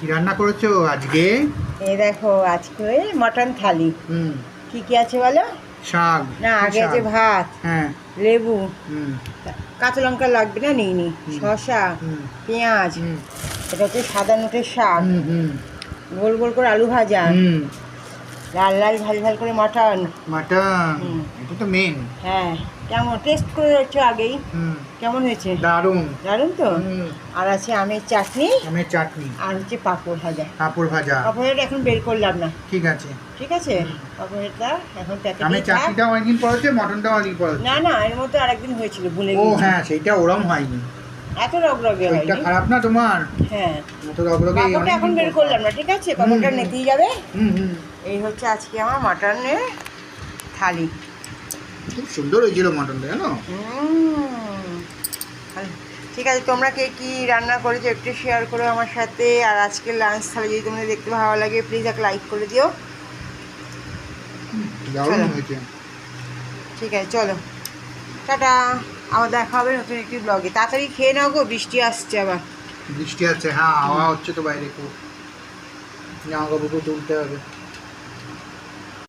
কি রান্না করেছো আজকে? এই দেখো আজকে মটন থালি। কি কি আছে বলো? শাক না, আগে আছে ভাত, হ্যাঁ। লেবু, হুম কাঁচা লঙ্কা লাগবে না, নিইনি, শসা, হুম পেঁয়াজ, হুম এটা হচ্ছে সাদা নোটের শাক, হুম হুম গোল গোল করে আলু ভাজা, হুম লাল লাল ঝাল ঝাল করে মটন। মাটন, হুম। এটা তো মেন। হ্যাঁ, কেমন টেস্ট করে হচ্ছে আগেই? হুম, কেমন হয়েছে? দারুণ। দারুণ তো। হুম, আর আছে আমের চাটনি, আমের চাটনি, আর হচ্ছে পাঁপড় ভাজা। পাঁপড় ভাজা। পাঁপড় ভাজাটা এখন বের করলাম না। ঠিক আছে। ঠিক আছে, পাঁপড় ভাজাটা এখন প্যাকেটেই আমের থাক। চাটনিটাও অনেকদিন পর হচ্ছে, মটনটাও অনেকদিন পর হচ্ছে। না না, এর মধ্যে আরেকদিন হয়েছিল, ভুলে ও গেছি। হ্যাঁ, সেইটা ওরম হয়নি। এত রগরগে শরীরটা হয়নি। খারাপ না তোমার? হ্যাঁ, এত রগরগে পাঁপড়টা এখন বের করলাম না, ঠিক আছে, পাঁপড়টা হুম নেতেই যাবে। হুম হুম। এই হচ্ছে আজকে আমার মাটনের থালি। খুব সুন্দর হয়েছিল মটনটা, জানো? ঠিক আছে, তোমরা কে কী রান্না করেছো একটু শেয়ার করো আমার সাথে। আর আজকের লাঞ্চ থালি যদি তোমাদের দেখতে ভালো লাগে প্লিজ একটা লাইক করে দিও। দারুণ চলো। হয়েছে। ঠিক আছে, চলো, টাটা। আবার দেখা হবে নতুন একটি ব্লগে। তাড়াতাড়ি খেয়ে নাও গো, বৃষ্টি আসছে আবার। বৃষ্টি আছে, হ্যাঁ, হাওয়া হচ্ছে তো বাইরে খুব। জামা কাপড় তুলতে হবে।